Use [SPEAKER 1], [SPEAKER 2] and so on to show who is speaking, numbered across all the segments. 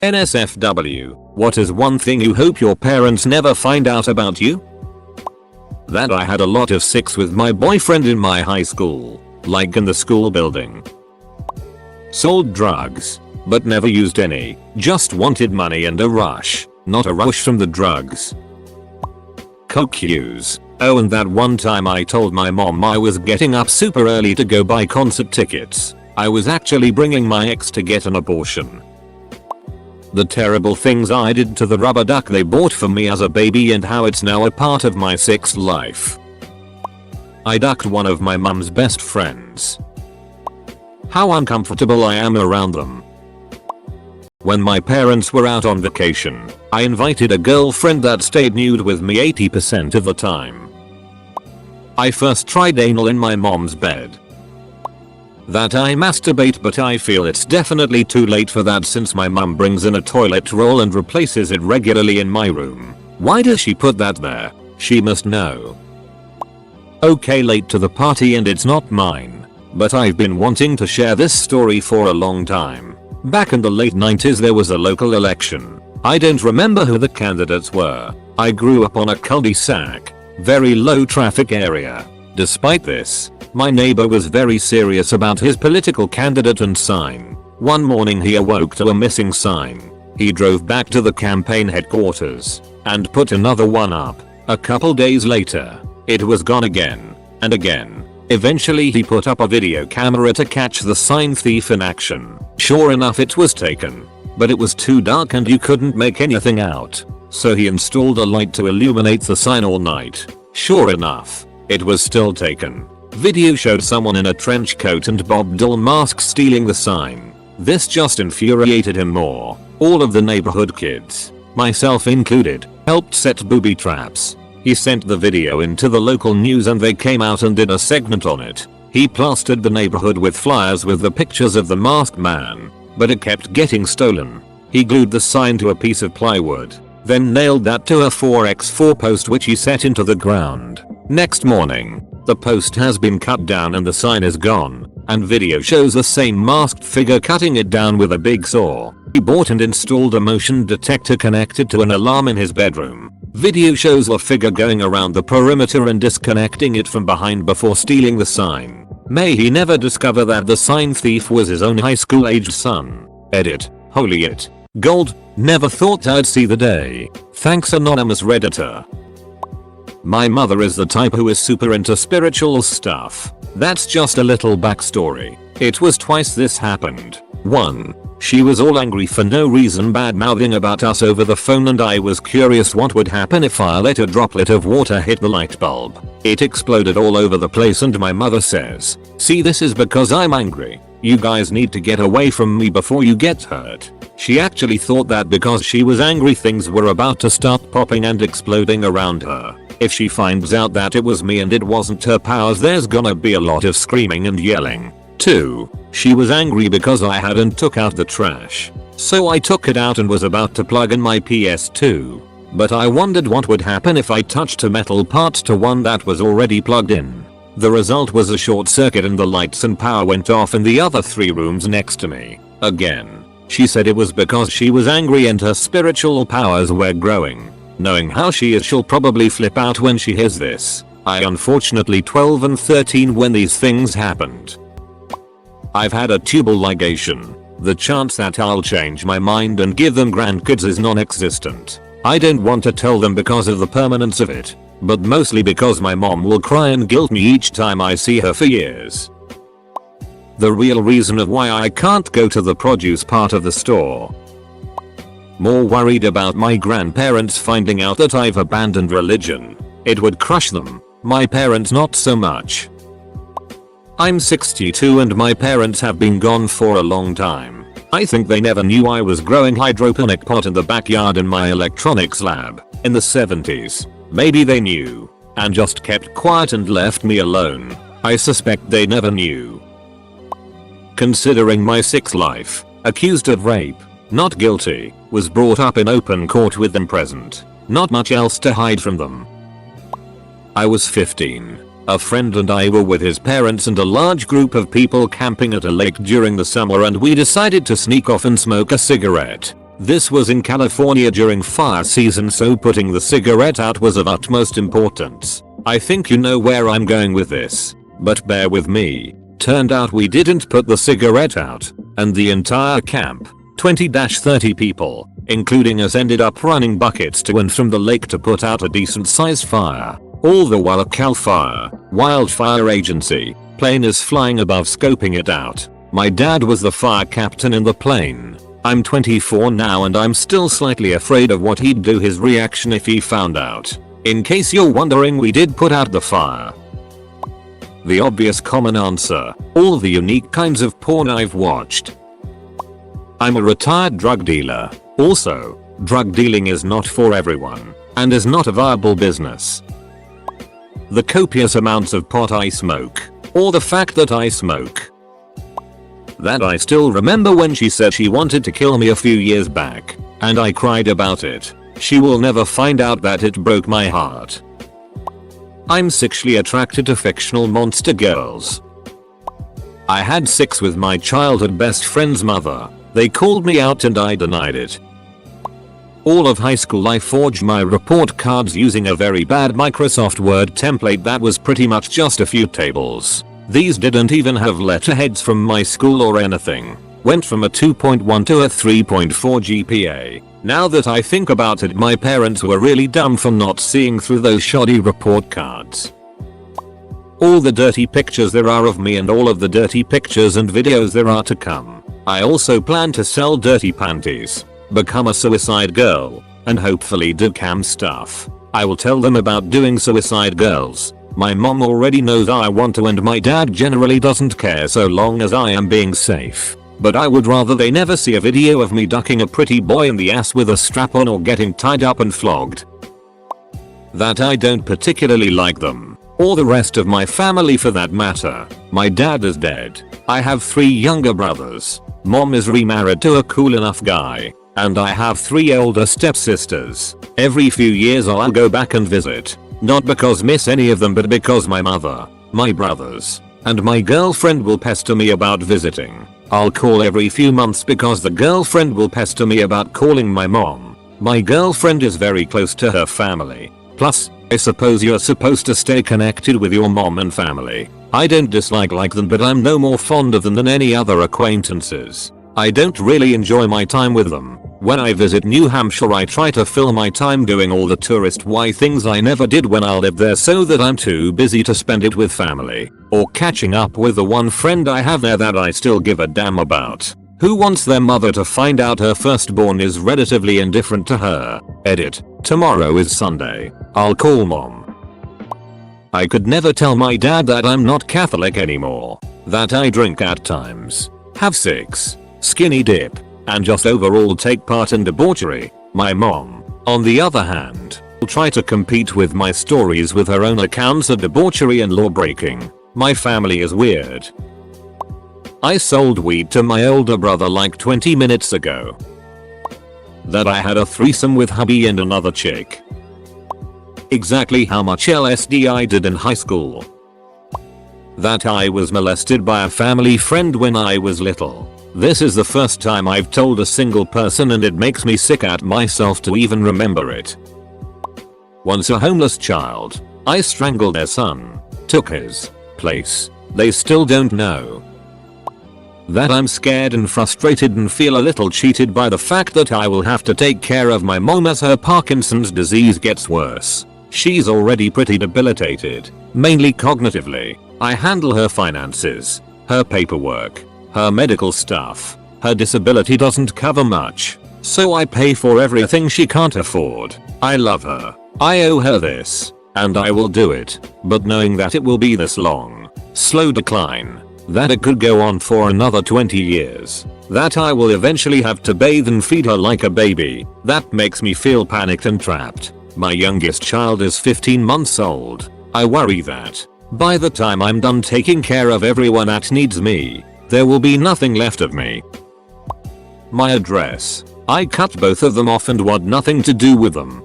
[SPEAKER 1] NSFW, what is one thing you hope your parents never find out about you? That I had a lot of sex with my boyfriend in my high school, like in the school building. Sold drugs, but never used any, just wanted money and a rush, not a rush from the drugs. Coke use. Oh, and that one time I told my mom I was getting up super early to go buy concert tickets. I was actually bringing my ex to get an abortion. The terrible things I did to the rubber duck they bought for me as a baby and how it's now a part of my sex life. I ducked one of my mum's best friends. How uncomfortable I am around them. When my parents were out on vacation, I invited a girlfriend that stayed nude with me 80% of the time. I first tried anal in my mom's bed. That I masturbate, but I feel it's definitely too late for that since my mum brings in a toilet roll and replaces it regularly in my room. Why does she put that there? She must know. Okay, late to the party and it's not mine, but I've been wanting to share this story for a long time. Back in the late 90s there was a local election. I don't remember who the candidates were. I grew up on a cul-de-sac, very low traffic area. Despite this, my neighbor was very serious about his political candidate and sign. One morning he awoke to a missing sign. He drove back to the campaign headquarters and put another one up. A couple days later, it was gone again and again. Eventually he put up a video camera to catch the sign thief in action. Sure enough, it was taken, but it was too dark and you couldn't make anything out. So he installed a light to illuminate the sign all night. Sure enough, it was still taken. Video showed someone in a trench coat and Bob Dylan mask stealing the sign. This just infuriated him more. All of the neighborhood kids, myself included, helped set booby traps. He sent the video into the local news and they came out and did a segment on it. He plastered the neighborhood with flyers with the pictures of the masked man, but it kept getting stolen. He glued the sign to a piece of plywood, then nailed that to a 4x4 post which he set into the ground. Next morning, the post has been cut down and the sign is gone, and video shows the same masked figure cutting it down with a big saw. He bought and installed a motion detector connected to an alarm in his bedroom. Video shows the figure going around the perimeter and disconnecting it from behind before stealing the sign. May he never discover that the sign thief was his own high school aged son. Edit. Holy it. Gold. Never thought I'd see the day. Thanks, anonymous redditor. My mother is the type who is super into spiritual stuff. That's just a little backstory. It was twice this happened. 1. She was all angry for no reason, bad mouthing about us over the phone, and I was curious what would happen if I let a droplet of water hit the light bulb. It exploded all over the place and my mother says, "See, this is because I'm angry. You guys need to get away from me before you get hurt." She actually thought that because she was angry things were about to start popping and exploding around her. If she finds out that it was me and it wasn't her powers, there's gonna be a lot of screaming and yelling. 2. She was angry because I hadn't took out the trash. So I took it out and was about to plug in my PS2. But I wondered what would happen if I touched a metal part to one that was already plugged in. The result was a short circuit and the lights and power went off in the other 3 rooms next to me. Again, she said it was because she was angry and her spiritual powers were growing. Knowing how she is, she'll probably flip out when she hears this. I unfortunately 12 and 13 when these things happened. I've had a tubal ligation. The chance that I'll change my mind and give them grandkids is non-existent. I don't want to tell them because of the permanence of it, but mostly because my mom will cry and guilt me each time I see her for years. The real reason of why I can't go to the produce part of the store. More worried about my grandparents finding out that I've abandoned religion. It would crush them. My parents not so much. I'm 62 and my parents have been gone for a long time. I think they never knew I was growing hydroponic pot in the backyard in my electronics lab in the 70s. Maybe they knew and just kept quiet and left me alone. I suspect they never knew. Considering my sex life, accused of rape, not guilty, was brought up in open court with them present. Not much else to hide from them. I was 15. A friend and I were with his parents and a large group of people camping at a lake during the summer, and we decided to sneak off and smoke a cigarette. This was in California during fire season, so putting the cigarette out was of utmost importance. I think you know where I'm going with this, but bear with me. Turned out we didn't put the cigarette out, and the entire camp, 20-30 people, including us, ended up running buckets to and from the lake to put out a decent sized fire. All the while a Cal Fire, wildfire agency, plane is flying above scoping it out. My dad was the fire captain in the plane. I'm 24 now and I'm still slightly afraid of what he'd do, his reaction if he found out. In case you're wondering, we did put out the fire. The obvious common answer, all the unique kinds of porn I've watched. I'm a retired drug dealer. Also, drug dealing is not for everyone, and is not a viable business. The copious amounts of pot I smoke, or the fact that I smoke. That I still remember when she said she wanted to kill me a few years back, and I cried about it. She will never find out that it broke my heart. I'm sexually attracted to fictional monster girls. I had sex with my childhood best friend's mother. They called me out and I denied it. All of high school I forged my report cards using a very bad Microsoft Word template that was pretty much just a few tables. These didn't even have letterheads from my school or anything. Went from a 2.1 to a 3.4 GPA. Now that I think about it, my parents were really dumb for not seeing through those shoddy report cards. All the dirty pictures there are of me and all of the dirty pictures and videos there are to come. I also plan to sell dirty panties, become a suicide girl, and hopefully do cam stuff. I will tell them about doing suicide girls. My mom already knows I want to, and my dad generally doesn't care so long as I am being safe. But I would rather they never see a video of me ducking a pretty boy in the ass with a strap on or getting tied up and flogged. That I don't particularly like them, or the rest of my family for that matter. My dad is dead. I have 3 younger brothers. Mom is remarried to a cool enough guy. And I have 3 older stepsisters. Every few years I'll go back and visit. Not because miss any of them, but because my mother, my brothers, and my girlfriend will pester me about visiting. I'll call every few months because the girlfriend will pester me about calling my mom. My girlfriend is very close to her family. Plus, I suppose you're supposed to stay connected with your mom and family. I don't dislike them, but I'm no more fond of them than any other acquaintances. I don't really enjoy my time with them. When I visit New Hampshire, I try to fill my time doing all the tourist things I never did when I lived there, so that I'm too busy to spend it with family, or catching up with the one friend I have there that I still give a damn about, who wants their mother to find out her firstborn is relatively indifferent to her. Edit. Tomorrow is Sunday. I'll call mom. I could never tell my dad that I'm not Catholic anymore, that I drink at times, have sex, skinny dip, and just overall take part in debauchery. My mom, on the other hand, will try to compete with my stories with her own accounts of debauchery and law breaking. My family is weird. I sold weed to my older brother like 20 minutes ago. That I had a threesome with hubby and another chick. Exactly how much LSD I did in high school. That I was molested by a family friend when I was little. This is the first time I've told a single person and it makes me sick at myself to even remember it. Once a homeless child, I strangled their son, took his place. They still don't know. That I'm scared and frustrated and feel a little cheated by the fact that I will have to take care of my mom as her Parkinson's disease gets worse. She's already pretty debilitated, mainly cognitively. I handle her finances, her paperwork, her medical stuff. Her disability doesn't cover much, so I pay for everything she can't afford. I love her. I owe her this, and I will do it, but knowing that it will be this long, slow decline, that it could go on for another 20 years, that I will eventually have to bathe and feed her like a baby, that makes me feel panicked and trapped. My youngest child is 15 months old. I worry that, by the time I'm done taking care of everyone that needs me, there will be nothing left of me. My address. I cut both of them off and want nothing to do with them.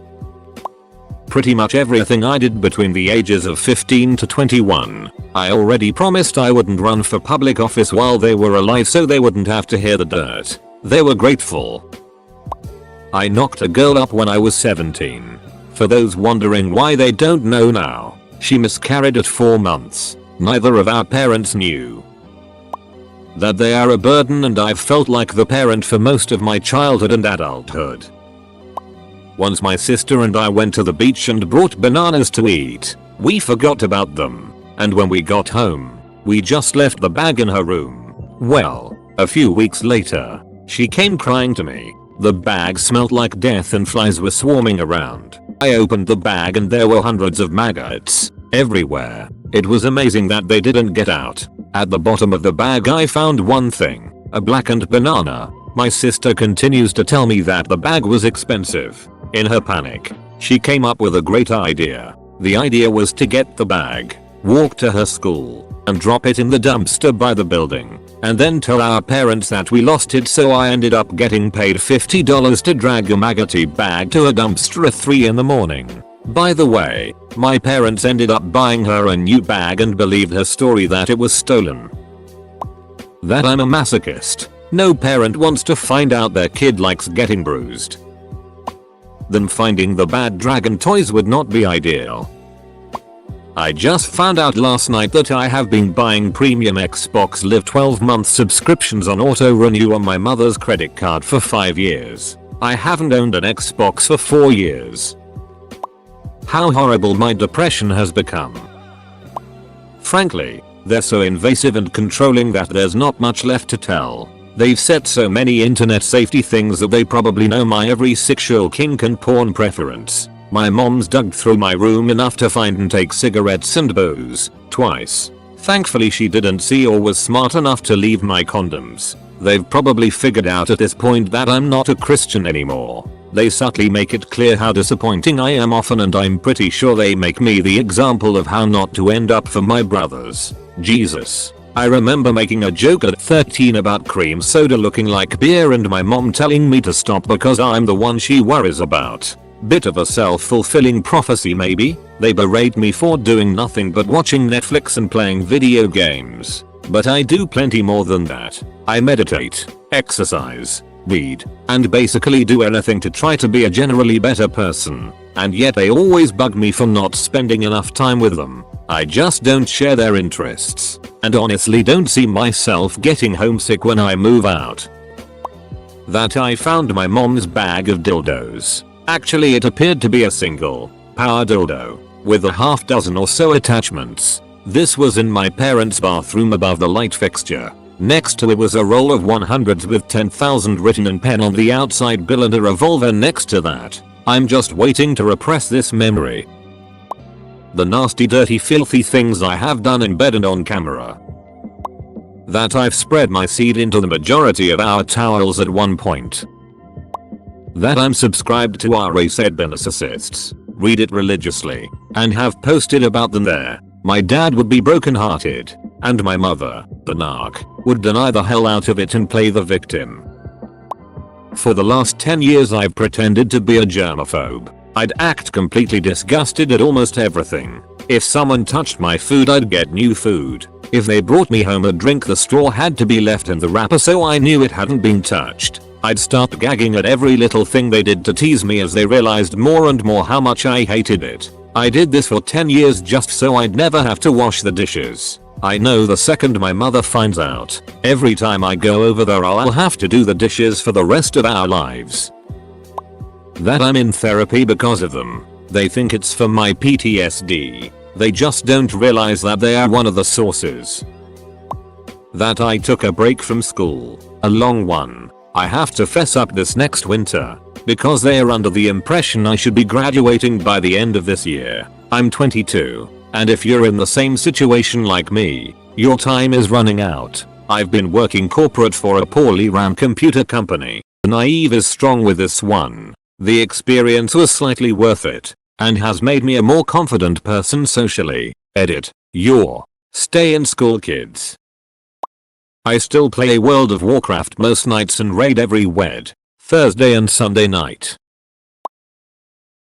[SPEAKER 1] Pretty much everything I did between the ages of 15 to 21. I already promised I wouldn't run for public office while they were alive so they wouldn't have to hear the dirt. They were grateful. I knocked a girl up when I was 17. For those wondering why they don't know now, she miscarried at 4 months. Neither of our parents knew that they are a burden, and I've felt like the parent for most of my childhood and adulthood. Once my sister and I went to the beach and brought bananas to eat. We forgot about them, and when we got home, we just left the bag in her room. Well, a few weeks later, she came crying to me. The bag smelled like death and flies were swarming around. I opened the bag and there were hundreds of maggots everywhere. It was amazing that they didn't get out. At the bottom of the bag I found one thing, a blackened banana. My sister continues to tell me that the bag was expensive. In her panic, she came up with a great idea. The idea was to get the bag, walk to her school, and drop it in the dumpster by the building, and then tell our parents that we lost it. So I ended up getting paid $50 to drag a maggoty bag to a dumpster at 3 in the morning. By the way, my parents ended up buying her a new bag and believed her story that it was stolen. That I'm a masochist. No parent wants to find out their kid likes getting bruised. Then finding the bad dragon toys would not be ideal. I just found out last night that I have been buying premium Xbox Live 12-month subscriptions on auto renew on my mother's credit card for 5 years. I haven't owned an Xbox for 4 years. How horrible my depression has become. Frankly, they're so invasive and controlling that there's not much left to tell. They've set so many internet safety things that they probably know my every sexual kink and porn preference. My mom's dug through my room enough to find and take cigarettes and booze, twice. Thankfully she didn't see or was smart enough to leave my condoms. They've probably figured out at this point that I'm not a Christian anymore. They subtly make it clear how disappointing I am often, and I'm pretty sure they make me the example of how not to end up for my brothers. Jesus. I remember making a joke at 13 about cream soda looking like beer and my mom telling me to stop because I'm the one she worries about. Bit of a self-fulfilling prophecy maybe. They berate me for doing nothing but watching Netflix and playing video games. But I do plenty more than that. I meditate, exercise, read, and basically do anything to try to be a generally better person. And yet they always bug me for not spending enough time with them. I just don't share their interests, and honestly don't see myself getting homesick when I move out. That I found my mom's bag of dildos. Actually it appeared to be a single, power dildo, with a half dozen or so attachments. This was in my parents' bathroom above the light fixture. Next to it was a roll of 100s with 10,000 written in pen on the outside bill and a revolver next to that. I'm just waiting to repress this memory. The nasty, dirty, filthy things I have done in bed and on camera. That I've spread my seed into the majority of our towels at one point. That I'm subscribed to RedditJar narcissists, read it religiously, and have posted about them there. My dad would be brokenhearted, and my mother, the narc, would deny the hell out of it and play the victim. For the last 10 years I've pretended to be a germaphobe. I'd act completely disgusted at almost everything. If someone touched my food I'd get new food. If they brought me home a drink the straw had to be left in the wrapper so I knew it hadn't been touched. I'd start gagging at every little thing they did to tease me as they realized more and more how much I hated it. I did this for 10 years just so I'd never have to wash the dishes. I know the second my mother finds out, every time I go over there I'll have to do the dishes for the rest of our lives. That I'm in therapy because of them. They think it's for my PTSD. They just don't realize that they are one of the sources. That I took a break from school, a long one. I have to fess up this next winter, because they are under the impression I should be graduating by the end of this year. I'm 22, and if you're in the same situation like me, your time is running out. I've been working corporate for a poorly run computer company. Naive is strong with this one. The experience was slightly worth it, and has made me a more confident person socially. Edit. Your stay in school kids. I still play World of Warcraft most nights and raid every Thursday and Sunday night.